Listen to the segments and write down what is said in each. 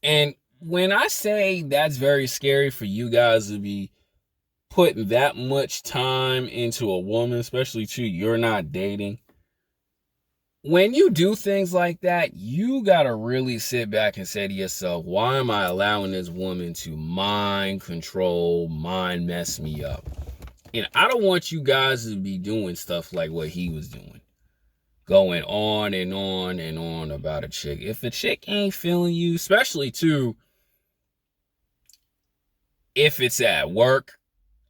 And when I say that's very scary for you guys to be putting that much time into a woman, especially too, you're not dating. When you do things like that, you gotta really sit back and say to yourself, why am I allowing this woman to mind control, mind mess me up? And I don't want you guys to be doing stuff like what he was doing. Going on and on and on about a chick. If a chick ain't feeling you, especially too, if it's at work,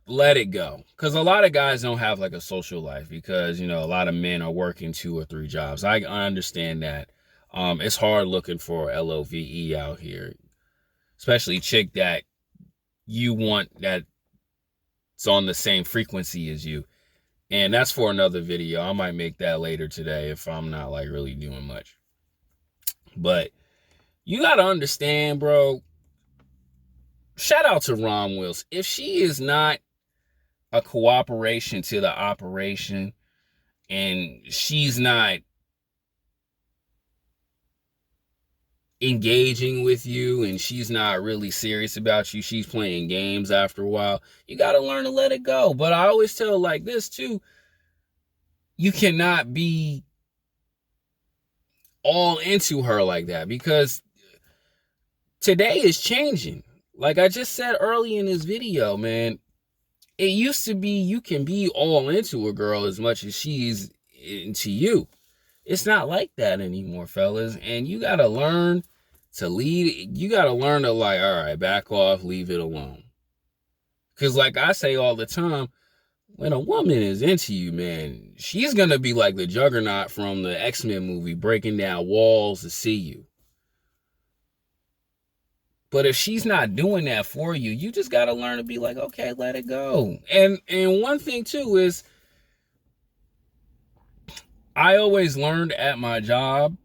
let it go. Because a lot of guys don't have like a social life because, a lot of men are working 2 or 3 jobs. I understand that. It's hard looking for LOVE out here, especially chick that you want that's on the same frequency as you. And that's for another video. I might make that later today if I'm not like really doing much. But you got to understand, bro. Shout out to Ron Wills. If she is not a cooperation to the operation and she's not engaging with you and she's not really serious about you, she's playing games after a while, you got to learn to let it go. But I always tell like this too, you cannot be all into her like that because today is changing. Like I just said early in this video, man, it used to be you can be all into a girl as much as she's into you. It's not like that anymore, fellas. And you got to learn to lead. You got to learn to like, all right, back off, leave it alone. Because like I say all the time, when a woman is into you, man, she's going to be like the Juggernaut from the X-Men movie, breaking down walls to see you. But if she's not doing that for you, you just got to learn to be like, okay, let it go. And one thing too is I always learned at my job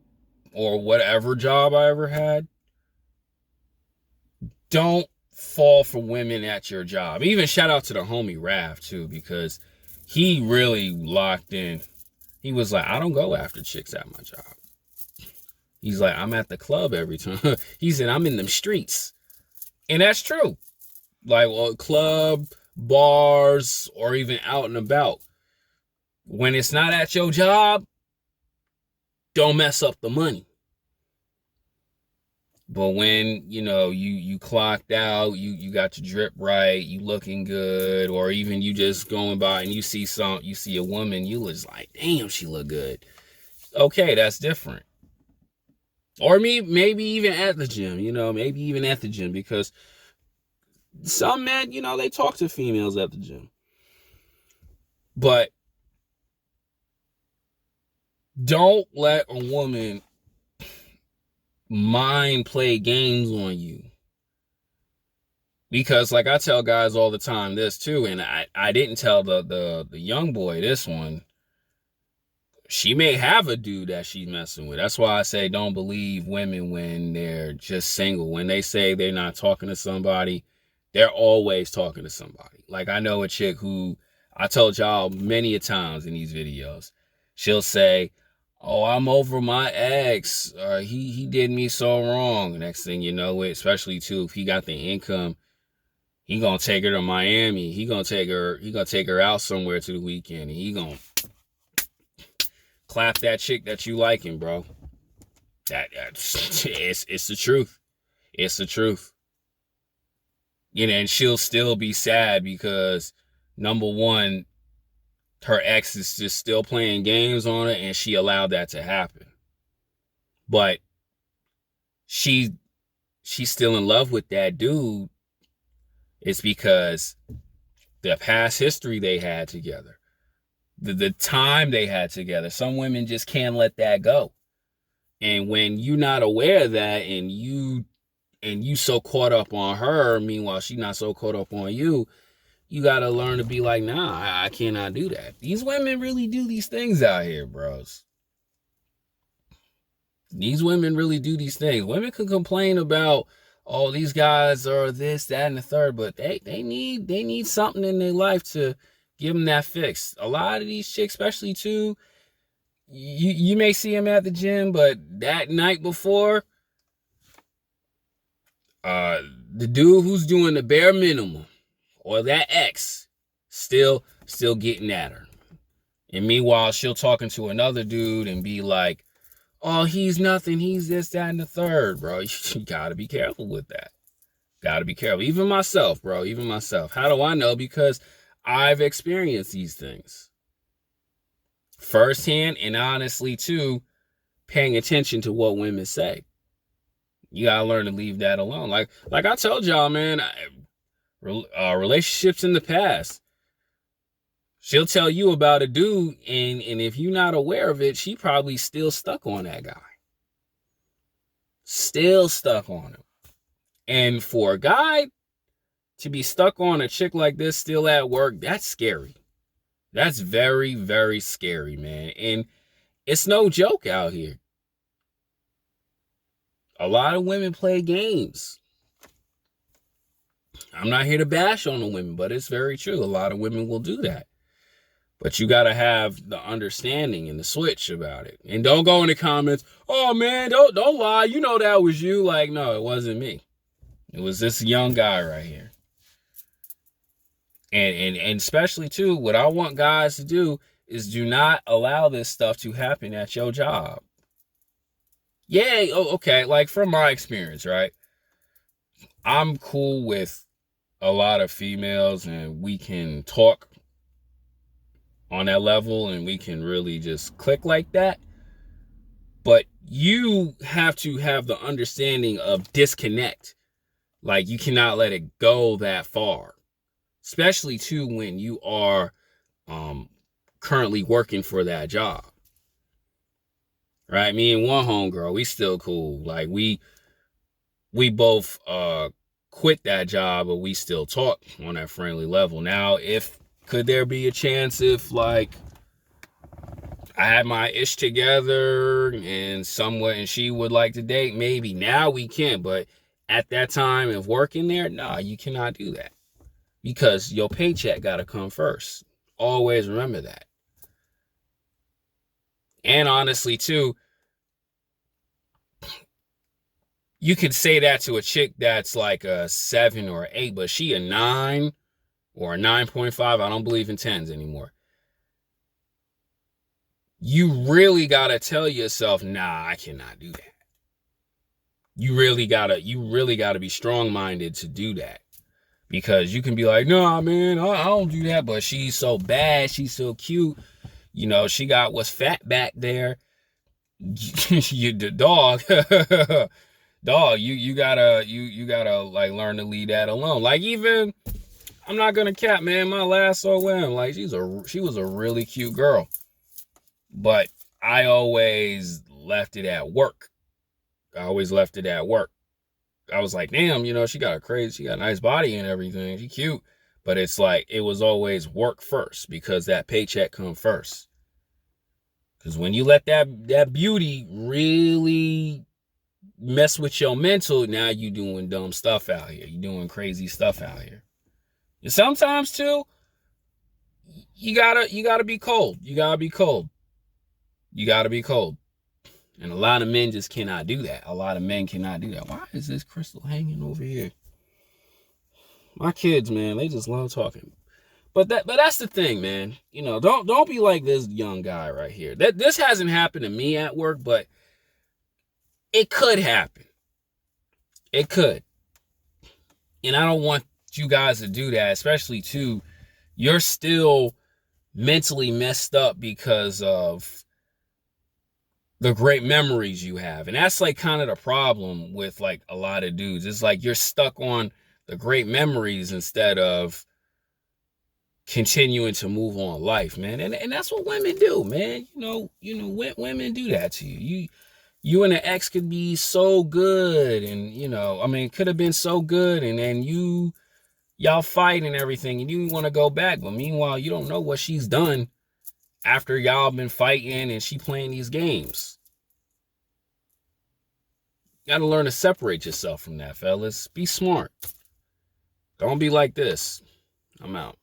or whatever job I ever had, don't fall for women at your job. Even shout out to the homie Raph too, because he really locked in. He was like, I don't go after chicks at my job. He's like, I'm at the club every time. He said, I'm in them streets. And that's true. Like, well, club, bars, or even out and about. When it's not at your job, don't mess up the money. But when, you clocked out, you got your drip right, you looking good, or even you just going by and you see a woman, you was like, damn, she look good. Okay, that's different. Or maybe even at the gym, because some men, they talk to females at the gym. But don't let a woman mind play games on you. Because like I tell guys all the time this too, and I didn't tell the young boy this one. She may have a dude that she's messing with. That's why I say don't believe women when they're just single. When they say they're not talking to somebody, they're always talking to somebody. Like I know a chick who I told y'all many a times in these videos. She'll say, oh, I'm over my ex. He did me so wrong. Next thing you know it, especially too, if he got the income, he gonna take her to Miami. He gonna take her out somewhere to the weekend. And he gonna clap that chick that you liking, bro. It's the truth. It's the truth. And she'll still be sad because number one, her ex is just still playing games on her, and she allowed that to happen. But she's still in love with that dude. It's because the past history they had together, the time they had together. Some women just can't let that go. And when you're not aware of that and you so caught up on her, meanwhile she's not so caught up on you, you gotta learn to be like, nah, I cannot do that. These women really do these things out here, bros. These women really do these things. Women can complain about, oh, these guys are this, that, and the third, but they need something in their life to give them that fix. A lot of these chicks, especially too, you may see them at the gym, but that night before, the dude who's doing the bare minimum, or that ex, still getting at her. And meanwhile, she'll talking to another dude and be like, oh, he's nothing, he's this, that, and the third, bro. You gotta be careful with that. Gotta be careful. Even myself, bro. Even myself. How do I know? Because I've experienced these things firsthand, and honestly, too, paying attention to what women say. You gotta learn to leave that alone. Like I told y'all, man, relationships in the past. She'll tell you about a dude, and if you're not aware of it, she probably still stuck on that guy. Still stuck on him. And for a guy to be stuck on a chick like this still at work, that's scary. That's very, very scary, man. And it's no joke out here. A lot of women play games. I'm not here to bash on the women, but it's very true. A lot of women will do that. But you got to have the understanding and the switch about it. And don't go in the comments, oh, man, don't lie. You know that was you. Like, no, it wasn't me. It was this young guy right here. And especially, too, what I want guys to do is do not allow this stuff to happen at your job. Yeah, okay, like from my experience, right? I'm cool with a lot of females, and we can talk on that level, and we can really just click like that. But you have to have the understanding of disconnect. Like, you cannot let it go that far. Especially, too, when you are currently working for that job. Right? Me and one homegirl, we still cool. Like, we both quit that job, but we still talk on that friendly level. Now, could there be a chance if, like, I had my ish together and she would like to date? Maybe. Now we can, but at that time of working there, nah, you cannot do that. Because your paycheck got to come first. Always remember that. And honestly, too, you could say that to a chick that's like a 7 or 8, but she a 9 or a 9.5. I don't believe in 10s anymore. You really got to tell yourself, nah, I cannot do that. You really got to be strong-minded to do that. Because you can be like, nah, man, I don't do that. But she's so bad. She's so cute. You know, she got what's fat back there. You the dog. Dog, you gotta like learn to leave that alone. Like, even, I'm not gonna cap, man, my last OM, like, she was a really cute girl. But I always left it at work. I was like, damn, you know, she got a nice body and everything. She cute. But it's like, it was always work first, because that paycheck come first. Because when you let that beauty really mess with your mental, now you doing dumb stuff out here. You doing crazy stuff out here. And sometimes, too, you gotta be cold. You gotta be cold. And a lot of men just cannot do that. A lot of men cannot do that. Why is this crystal hanging over here? My kids, man, they just love talking. But that's the thing, man. You know, don't be like this young guy right here. This hasn't happened to me at work, but it could happen. It could. And I don't want you guys to do that, especially, too, you're still mentally messed up because of the great memories you have. And that's like kind of the problem with like a lot of dudes. It's like you're stuck on the great memories instead of continuing to move on life, man. And that's what women do, man. You know, women do that to you. You and an ex could be so good, and, you know, I mean, could have been so good, and then y'all fight and everything, and you want to go back. But meanwhile, you don't know what she's done after y'all been fighting and she playing these games. You got to learn to separate yourself from that, fellas. Be smart. Don't be like this. I'm out.